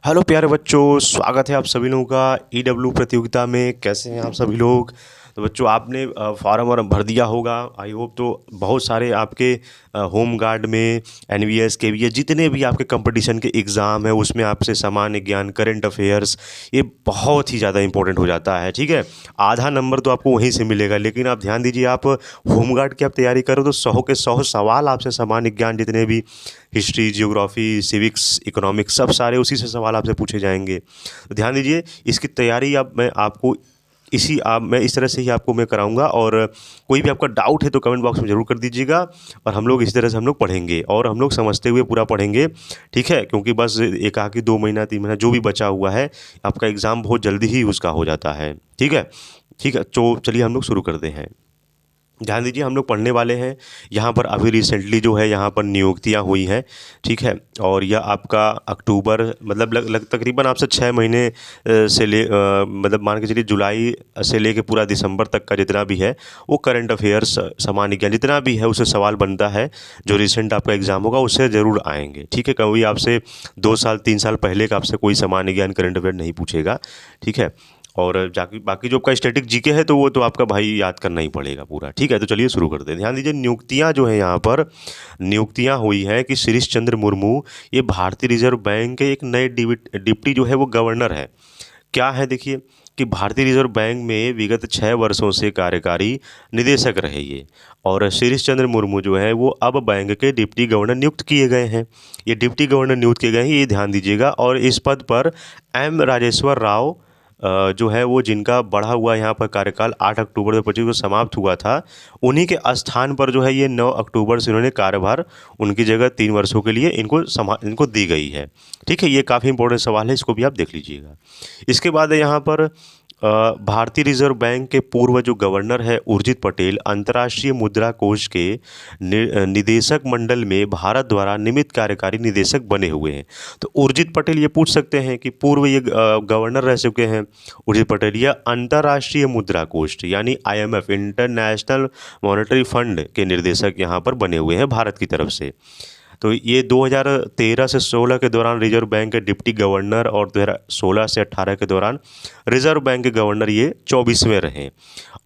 Hello प्यारे बच्चों, स्वागत है आप सभी लोगों का ईडब्ल्यू प्रतियोगिता में। कैसे हैं आप सभी लोग? तो बच्चों, आपने फॉर्म और भर दिया होगा आई होप। तो बहुत सारे आपके होम गार्ड में एनवीएस केवीएस जितने भी आपके कंपटीशन के एग्ज़ाम है उसमें आपसे सामान्य ज्ञान, करंट अफेयर्स ये बहुत ही ज़्यादा इंपॉर्टेंट हो जाता है। ठीक है, आधा नंबर तो आपको वहीं से मिलेगा, लेकिन आप ध्यान दीजिए, आप होम गार्ड की आप तैयारी करो तो 100 के 100 सवाल आपसे सामान्य ज्ञान जितने भी हिस्ट्री, जियोग्राफी, सिविक्स, इकोनॉमिक्स सब सारे उसी से सवाल आपसे पूछे जाएंगे। तो ध्यान दीजिए, इसकी तैयारी अब मैं इस तरह से ही आपको मैं कराऊंगा। और कोई भी आपका डाउट है तो कमेंट बॉक्स में ज़रूर कर दीजिएगा। और हम लोग इस तरह से हम लोग पढ़ेंगे और हम लोग समझते हुए पूरा पढ़ेंगे। ठीक है, क्योंकि बस एक आके 2 महीना 3 महीना जो भी बचा हुआ है, आपका एग्ज़ाम बहुत जल्दी ही उसका हो जाता है। ठीक है, ठीक है, तो चलिए हम लोग शुरू करते हैं। ध्यान दीजिए, हम लोग पढ़ने वाले हैं। यहाँ पर अभी रिसेंटली जो है यहाँ पर नियुक्तियाँ हुई हैं। ठीक है, और यह आपका अक्टूबर मतलब तकरीबन आपसे 6 महीने मतलब मान के चलिए जुलाई से लेके पूरा दिसंबर तक का जितना भी है वो करंट अफेयर्स, सामान्य ज्ञान जितना भी है उससे सवाल बनता है। जो रिसेंट आपका एग्ज़ाम होगा उससे ज़रूर आएंगे। ठीक है, कभी आपसे 2 साल 3 साल पहले का आपसे कोई सामान्य ज्ञान करंट अफेयर नहीं पूछेगा। ठीक है, और जाके बाकी जो आपका स्टैटिक जीके है तो वो तो आपका भाई याद करना ही पड़ेगा पूरा। ठीक है, तो चलिए शुरू करते हैं। ध्यान दीजिए, नियुक्तियां जो है यहाँ पर नियुक्तियां हुई हैं कि शिरीष चंद्र मुर्मू ये भारतीय रिजर्व बैंक के एक नए डिप्टी जो है वो गवर्नर है। क्या है देखिए कि भारतीय रिजर्व बैंक में विगत 6 वर्षों से कार्यकारी निदेशक रहे ये। और शिरीष चंद्र मुर्मू जो है वो अब बैंक के डिप्टी गवर्नर नियुक्त किए गए हैं। ये डिप्टी गवर्नर नियुक्त किए गए हैं, ये ध्यान दीजिएगा। और इस पद पर एम राजेश्वर राव जो है वो, जिनका बढ़ा हुआ यहाँ पर कार्यकाल 8 अक्टूबर 2025 को समाप्त हुआ था, उन्हीं के स्थान पर जो है ये 9 अक्टूबर से इन्होंने कार्यभार उनकी जगह 3 वर्षों के लिए इनको दी गई है। ठीक है, ये काफ़ी इंपॉर्टेंट सवाल है, इसको भी आप देख लीजिएगा। इसके बाद है यहाँ पर भारतीय रिजर्व बैंक के पूर्व जो गवर्नर है उर्जित पटेल अंतर्राष्ट्रीय मुद्रा कोष के निदेशक मंडल में भारत द्वारा नियमित कार्यकारी निदेशक बने हुए हैं। तो उर्जित पटेल ये पूछ सकते हैं कि पूर्व ये गवर्नर रह चुके हैं उर्जित पटेल, या अंतर्राष्ट्रीय मुद्रा कोष यानी आईएमएफ इंटरनेशनल मॉनेटरी फंड के निर्देशक यहाँ पर बने हुए हैं भारत की तरफ से। तो ये 2013 से 16 के दौरान रिजर्व बैंक के डिप्टी गवर्नर और 2016 से 18 के दौरान रिजर्व बैंक के गवर्नर ये 24वें रहे।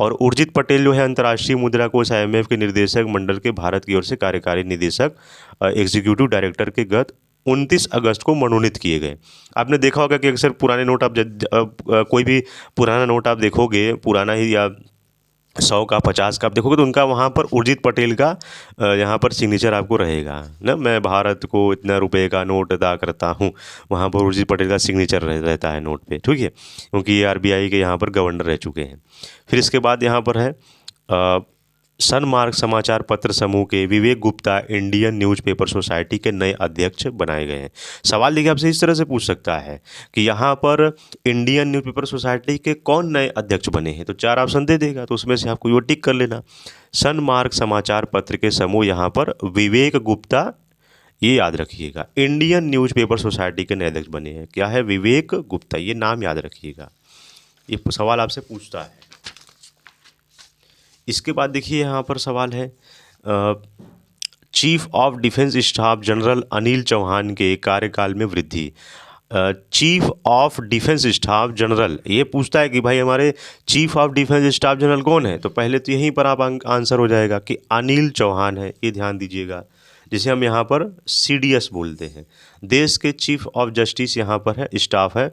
और उर्जित पटेल जो है अंतर्राष्ट्रीय मुद्रा कोष आईएमएफ के निर्देशक मंडल के भारत की ओर से कार्यकारी निदेशक एग्जीक्यूटिव डायरेक्टर के गत 29 अगस्त को मनोनीत किए गए। आपने देखा होगा कि अक्सर पुराने नोट कोई भी पुराना नोट आप देखोगे, पुराना ही या 100 का 50 का आप देखोगे तो उनका वहाँ पर उर्जित पटेल का यहाँ पर सिग्नेचर आपको रहेगा ना। मैं भारत को इतना रुपए का नोट अदा करता हूँ, वहाँ पर उर्जित पटेल का सिग्नेचर रहता है नोट पे। ठीक है, क्योंकि ये आरबीआई के यहाँ पर गवर्नर रह चुके हैं। फिर इसके बाद यहाँ पर है सनमार्ग समाचार पत्र समूह के विवेक गुप्ता इंडियन न्यूज़पेपर सोसाइटी के नए अध्यक्ष बनाए गए हैं। सवाल देखिए आपसे इस तरह से पूछ सकता है कि यहाँ पर इंडियन न्यूज़पेपर सोसाइटी के कौन नए अध्यक्ष बने हैं, तो 4 ऑप्शन दे देगा, तो उसमें से आपको वो टिक कर लेना। सनमार्ग समाचार पत्र के समूह यहाँ पर विवेक गुप्ता, ये याद रखिएगा, इंडियन न्यूज़पेपर सोसाइटी के नए अध्यक्ष बने हैं। क्या है? विवेक गुप्ता, ये नाम याद रखिएगा, ये सवाल आपसे पूछता है। इसके बाद देखिए यहाँ पर सवाल है chief of defence staff general Anil Chauhan के कार्यकाल में वृद्धि। Chief of defence staff general ये पूछता है कि भाई हमारे chief of defence staff general कौन है, तो पहले तो यहीं पर आप आंसर हो जाएगा कि अनिल चौहान है। ये ध्यान दीजिएगा, जिसे हम यहाँ पर सीडीएस बोलते हैं। देश के चीफ ऑफ जस्टिस यहाँ पर है, स्टाफ है,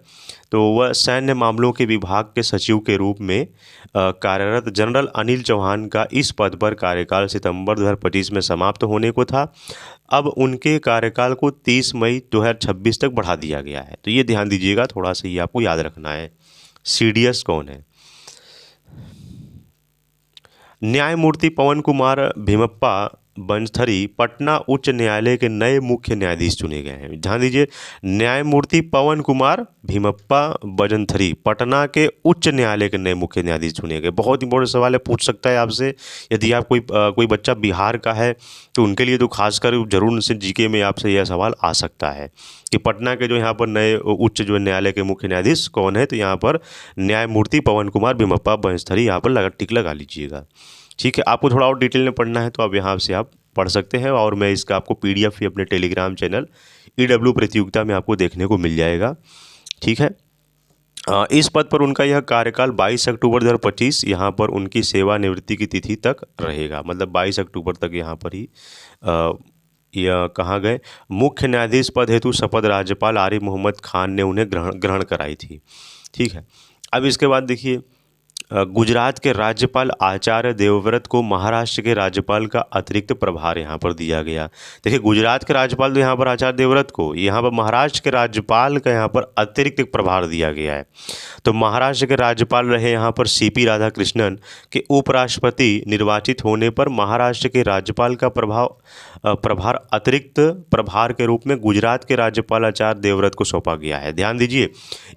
तो वह सैन्य मामलों के विभाग के सचिव के रूप में कार्यरत जनरल अनिल चौहान का इस पद पर कार्यकाल सितंबर 2025 में समाप्त होने को था। अब उनके कार्यकाल को 30 मई 2026 तक बढ़ा दिया गया है। तो ये ध्यान दीजिएगा, थोड़ा सा ये आपको याद रखना है। सीडीएस कौन है? न्यायमूर्ति पवन कुमार भीमप्पा बंजथरी पटना उच्च न्यायालय के नए मुख्य न्यायाधीश चुने गए हैं। ध्यान दीजिए, न्यायमूर्ति पवन कुमार भीमप्पा बंजथरी पटना के उच्च न्यायालय के नए मुख्य न्यायाधीश चुने गए। बहुत इंपॉर्टेंट सवाल है, पूछ सकता है आपसे। यदि आप कोई बच्चा बिहार का है तो उनके लिए तो खासकर जरूर उनसे जीके में आपसे यह सवाल आ सकता है कि पटना के जो यहाँ पर नए उच्च जो न्यायालय के मुख्य न्यायाधीश कौन है, तो यहाँ पर न्यायमूर्ति पवन कुमार भीमप्पा बंजथरी यहाँ पर टिक लगा लीजिएगा। ठीक है, आपको थोड़ा और डिटेल में पढ़ना है तो अब यहाँ से आप पढ़ सकते हैं, और मैं इसका आपको PDF भी अपने टेलीग्राम चैनल EW प्रतियोगिता में आपको देखने को मिल जाएगा। ठीक है। इस पद पर उनका यह कार्यकाल 22 अक्टूबर 2025 यहाँ पर उनकी सेवानिवृत्ति की तिथि तक रहेगा। मतलब 22 अक्टूबर तक यहाँ पर ही यह कहाँ गए। मुख्य न्यायाधीश पद हेतु शपथ राज्यपाल आरिफ मोहम्मद खान ने उन्हें ग्रहण कराई थी। ठीक है। अब इसके बाद देखिए, गुजरात के राज्यपाल आचार्य देवव्रत को महाराष्ट्र के राज्यपाल का अतिरिक्त प्रभार यहाँ पर दिया गया। देखिए, गुजरात के राज्यपाल तो यहाँ पर आचार्य देवव्रत को, यहाँ पर महाराष्ट्र के राज्यपाल का यहाँ पर अतिरिक्त प्रभार दिया गया है। तो महाराष्ट्र के राज्यपाल रहे यहाँ पर CP राधाकृष्णन के उपराष्ट्रपति निर्वाचित होने पर महाराष्ट्र के राज्यपाल का प्रभार अतिरिक्त प्रभार के रूप में गुजरात के राज्यपाल आचार्य देवव्रत को सौंपा गया है। ध्यान दीजिए,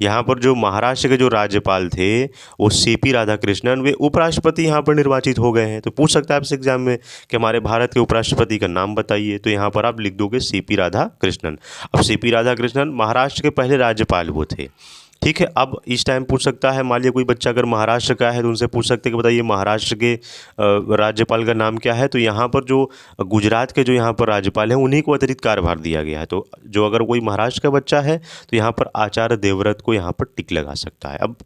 यहाँ पर जो महाराष्ट्र के जो राज्यपाल थे वो CP राधाकृष्णन, वे उपराष्ट्रपति यहाँ पर निर्वाचित हो गए हैं। तो पूछ सकता है आपसे एग्जाम में कि हमारे भारत के उपराष्ट्रपति का नाम बताइए, तो यहाँ पर आप लिख दोगे CP राधाकृष्णन। अब CP राधाकृष्णन महाराष्ट्र के पहले राज्यपाल वो थे। ठीक है। अब इस टाइम पूछ सकता है, मान लिया कोई बच्चा अगर महाराष्ट्र का है तो उनसे पूछ सकते हैं कि बताइए महाराष्ट्र के राज्यपाल का नाम क्या है। तो यहाँ पर जो गुजरात के जो यहाँ पर राज्यपाल हैं उन्हीं को अतिरिक्त कार्यभार दिया गया है। तो जो अगर कोई महाराष्ट्र का बच्चा है तो यहाँ पर आचार्य देवव्रत को यहाँ पर टिक लगा सकता है। अब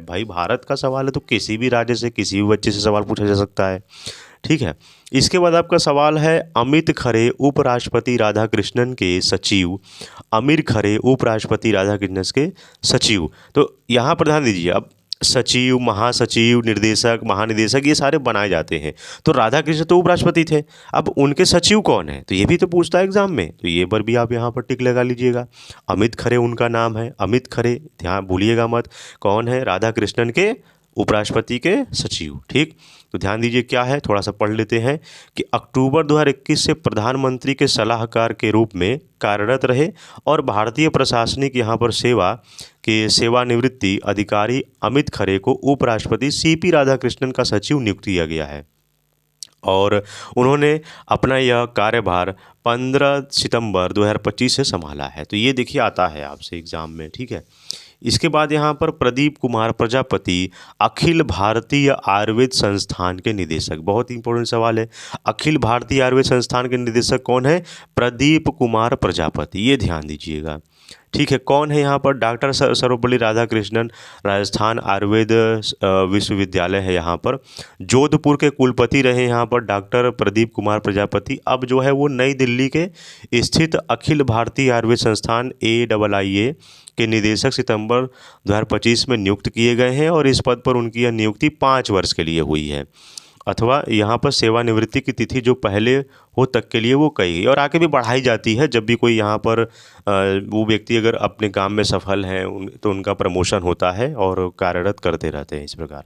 भाई भारत का सवाल है तो किसी भी राज्य से किसी भी बच्चे से सवाल पूछा जा सकता है। ठीक है। इसके बाद आपका सवाल है, अमित खरे उपराष्ट्रपति राधाकृष्णन के सचिव, अमीर खरे उपराष्ट्रपति राधाकृष्णन के सचिव। तो यहाँ पर ध्यान दीजिए, अब सचिव, महासचिव, निर्देशक, महानिदेशक ये सारे बनाए जाते हैं। तो राधाकृष्णन तो उपराष्ट्रपति थे, अब उनके सचिव कौन है, तो ये भी तो पूछता है एग्जाम में। तो ये पर भी आप यहाँ पर टिक लगा लीजिएगा। अमित खरे उनका नाम है, अमित खरे, ध्यान भूलिएगा मत, कौन है, राधाकृष्णन के उपराष्ट्रपति के सचिव। ठीक। तो ध्यान दीजिए क्या है, थोड़ा सा पढ़ लेते हैं कि अक्टूबर 2021 से प्रधानमंत्री के सलाहकार के रूप में कार्यरत रहे और भारतीय प्रशासनिक यहाँ पर सेवा के सेवानिवृत्ति अधिकारी अमित खरे को उपराष्ट्रपति CP राधाकृष्णन का सचिव नियुक्त किया गया है और उन्होंने अपना यह कार्यभार 15 सितंबर 2025 से संभाला है। तो ये देखिए आता है आपसे एग्जाम में। ठीक है। इसके बाद यहाँ पर प्रदीप कुमार प्रजापति अखिल भारतीय आयुर्वेद संस्थान के निदेशक, बहुत इंपॉर्टेंट सवाल है। अखिल भारतीय आयुर्वेद संस्थान के निदेशक कौन है, प्रदीप कुमार प्रजापति, ये ध्यान दीजिएगा। ठीक है। कौन है यहाँ पर, डॉक्टर सर्वपल्ली राधाकृष्णन, राजस्थान आयुर्वेद विश्वविद्यालय है यहाँ पर, जोधपुर के कुलपति रहे यहाँ पर डॉक्टर प्रदीप कुमार प्रजापति। अब जो है वो नई दिल्ली के स्थित अखिल भारतीय आयुर्वेद संस्थान AIIA के निदेशक सितंबर 2025 में नियुक्त किए गए हैं और इस पद पर उनकी यह नियुक्ति 5 वर्ष के लिए हुई है, अथवा यहाँ पर सेवानिवृत्ति की तिथि जो पहले हो तक के लिए वो कही गई और आगे भी बढ़ाई जाती है। जब भी कोई यहाँ पर वो व्यक्ति अगर अपने काम में सफल हैं तो उनका प्रमोशन होता है और कार्यरत करते रहते हैं इस प्रकार।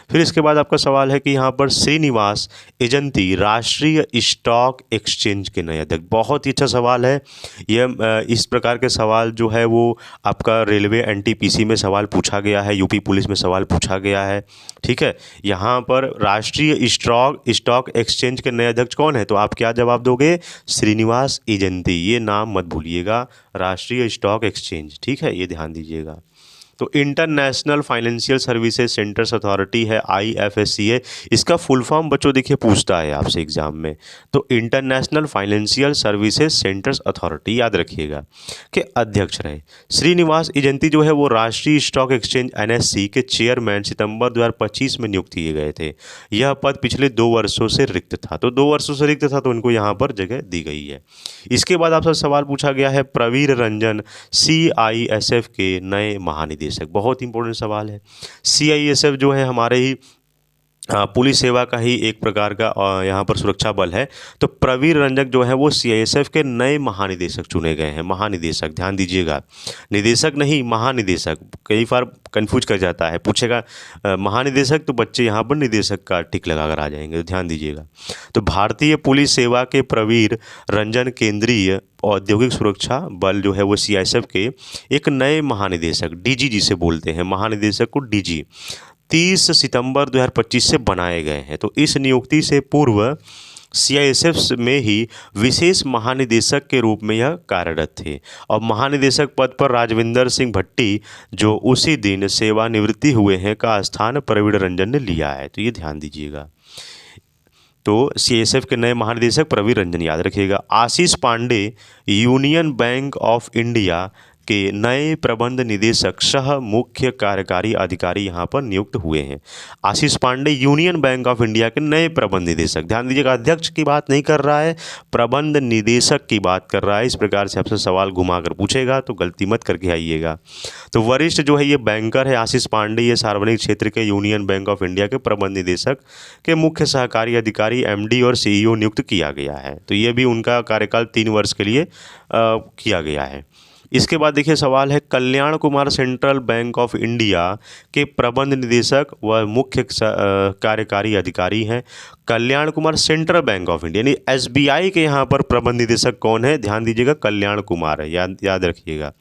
फिर इसके बाद आपका सवाल है कि यहाँ पर श्रीनिवास एजेंती राष्ट्रीय स्टॉक एक्सचेंज के नए अध्यक्ष, बहुत ही अच्छा सवाल है यह। इस प्रकार के सवाल जो है वो आपका रेलवे NTPC में सवाल पूछा गया है, UP पुलिस में सवाल पूछा गया है। ठीक है। यहाँ पर राष्ट्रीय स्टॉक एक्सचेंज के नए अध्यक्ष कौन है, तो आप क्या जवाब दोगे, श्रीनिवास एजेंती, ये नाम मत भूलिएगा, राष्ट्रीय स्टॉक एक्सचेंज। ठीक है, ये ध्यान दीजिएगा। तो international financial services centres authority है IFSCA, इसका फुल फॉर्म बच्चों देखिए पूछता है आपसे एग्जाम में। तो international financial services centres authority याद रखिएगा के अध्यक्ष रहे श्रीनिवास एजेंती जो है वो राष्ट्रीय स्टॉक एक्सचेंज NSE के चेयरमैन सितंबर 2025 में नियुक्त किए गए थे। यह पद पिछले 2 वर्षों से रिक्त था, तो 2 वर्षों से रिक्त था तो उनको यहाँ पर जगह दी गई है। इसके बाद आपसे सवाल पूछा गया है प्रवीर रंजन CISF के नए महानिदेशक, बहुत इंपॉर्टेंट सवाल है। CISF जो है हमारे ही पुलिस सेवा का ही एक प्रकार का यहाँ पर सुरक्षा बल है। तो प्रवीर रंजन जो है वो CISF के नए महानिदेशक चुने गए हैं। महानिदेशक ध्यान दीजिएगा, निदेशक नहीं महानिदेशक, कई बार कंफ्यूज कर जाता है, पूछेगा महानिदेशक तो बच्चे यहाँ पर निदेशक का टिक लगा कर आ जाएंगे, तो ध्यान दीजिएगा। तो भारतीय पुलिस सेवा के प्रवीर रंजन केंद्रीय औद्योगिक सुरक्षा बल जो है वो CISF के एक नए महानिदेशक DG जिसे बोलते हैं, महानिदेशक को DG 30 सितंबर 2025 से बनाए गए हैं। तो इस नियुक्ति से पूर्व CISF में ही विशेष महानिदेशक के रूप में यह कार्यरत थे और महानिदेशक पद पर राजविंदर सिंह भट्टी जो उसी दिन सेवानिवृत्ति हुए हैं का स्थान प्रवीण रंजन ने लिया है। तो ये ध्यान दीजिएगा। तो सीएसएफ के नए महानिदेशक प्रवीण रंजन, याद रखिएगा। Ashish Pandey Union Bank of India के नए प्रबंध निदेशक सह मुख्य कार्यकारी अधिकारी यहाँ पर नियुक्त हुए हैं। Ashish Pandey Union Bank of India के नए प्रबंध निदेशक, ध्यान दीजिएगा, अध्यक्ष की बात नहीं कर रहा है, प्रबंध निदेशक की बात कर रहा है। इस प्रकार से आपसे सवाल घुमा कर पूछेगा तो गलती मत करके आइएगा। तो वरिष्ठ जो है ये बैंकर है आशीष पांडे, ये सार्वजनिक क्षेत्र के यूनियन बैंक ऑफ इंडिया के प्रबंध निदेशक के मुख्य सहकारी अधिकारी एमडी और सीईओ नियुक्त किया गया है। तो ये भी उनका कार्यकाल 3 वर्ष के लिए किया गया है। इसके बाद देखिए सवाल है, Kalyan Kumar Central Bank of India के प्रबंध निदेशक व मुख्य कार्यकारी अधिकारी हैं। Kalyan Kumar Central Bank of India यानी एसबीआई के यहाँ पर प्रबंध निदेशक कौन है, ध्यान दीजिएगा, कल्याण कुमार है, याद रखिएगा।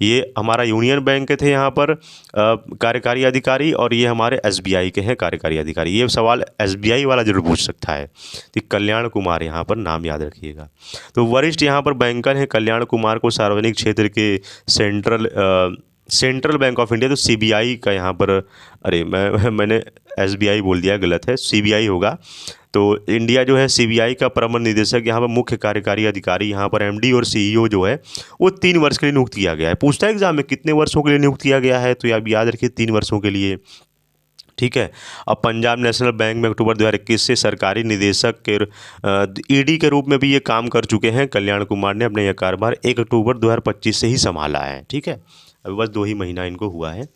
ये हमारा यूनियन बैंक के थे यहाँ पर कार्यकारी अधिकारी, और ये हमारे एसबीआई के हैं कार्यकारी अधिकारी। ये सवाल एसबीआई वाला जरूर पूछ सकता है, तो कल्याण कुमार यहाँ पर नाम याद रखिएगा। तो वरिष्ठ यहाँ पर बैंकर हैं कल्याण कुमार को सार्वजनिक क्षेत्र के सेंट्रल बैंक ऑफ इंडिया, तो सीबीआई का यहाँ पर, अरे मैंने एसबीआई बोल दिया, गलत है, सीबीआई होगा। तो इंडिया जो है सीबीआई का प्रबंध निदेशक यहाँ पर मुख्य कार्यकारी अधिकारी, यहाँ पर एमडी और सीईओ जो है वो 3 वर्ष के लिए नियुक्त किया गया है। पूछता है एग्जाम में कितने वर्षों के लिए नियुक्त किया गया है, तो आप याद रखिए 3 वर्षों के लिए, ठीक है। अब पंजाब नेशनल बैंक में अक्टूबर 2021 से सरकारी निदेशक के ईडी के रूप में भी ये काम कर चुके हैं। कल्याण कुमार ने अपना यह कार्यभार 1 अक्टूबर 2025 से ही संभाला है, ठीक है। अभी बस 2 ही महीना इनको हुआ है,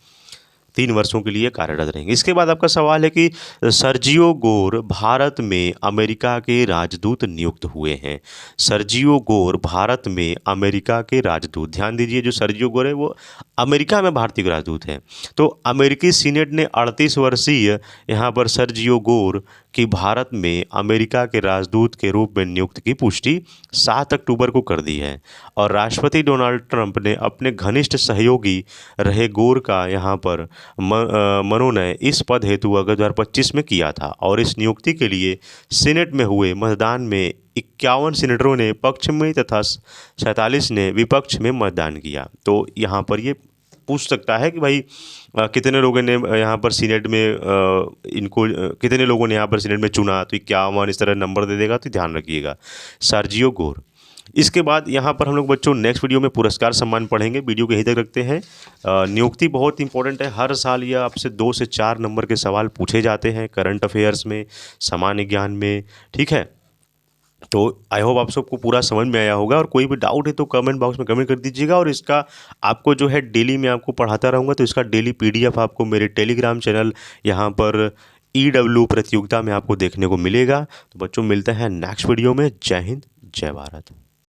3 वर्षों के लिए कार्यरत रहेंगे। इसके बाद आपका सवाल है कि सर्जियो गोर भारत में अमेरिका के राजदूत नियुक्त हुए हैं। सर्जियो गोर भारत में अमेरिका के राजदूत, ध्यान दीजिए, जो सर्जियो गोर है वो अमेरिका में भारतीय राजदूत हैं। तो अमेरिकी सीनेट ने 38 वर्षीय यहाँ पर सर्जियो गोर की भारत में अमेरिका के राजदूत के रूप में नियुक्ति की पुष्टि 7 अक्टूबर को कर दी है। और राष्ट्रपति डोनाल्ड ट्रंप ने अपने घनिष्ठ सहयोगी रहे गोर का यहाँ पर मनोनयन इस पद हेतु अगस्त 2025 में किया था। और इस नियुक्ति के लिए सीनेट में हुए मतदान में 51 सीनेटरों ने पक्ष में तथा 47 ने विपक्ष में मतदान किया। तो यहाँ पर ये पूछ सकता है कि भाई कितने लोगों ने यहाँ पर सीनेट में इनको कितने लोगों ने यहाँ पर सीनेट में चुना, तो 51 इस तरह नंबर दे देगा, तो ध्यान रखिएगा सर्जियो गोर। इसके बाद यहाँ पर हम लोग बच्चों नेक्स्ट वीडियो में पुरस्कार सम्मान पढ़ेंगे। वीडियो को यहीं तक रखते हैं। नियुक्ति बहुत इंपॉर्टेंट है, हर साल यह आपसे 2 से 4 नंबर के सवाल पूछे जाते हैं करंट अफेयर्स में, सामान्य ज्ञान में, ठीक है। तो आई होप आप सबको पूरा समझ में आया होगा, और कोई भी डाउट है तो कमेंट बॉक्स में कमेंट कर दीजिएगा। और इसका आपको जो है डेली मैं आपको पढ़ाता रहूँगा, तो इसका डेली पीडीएफ आपको मेरे टेलीग्राम चैनल यहाँ पर EW प्रतियोगिता में आपको देखने को मिलेगा। तो बच्चों मिलते हैं नेक्स्ट वीडियो में। जय हिंद, जय भारत।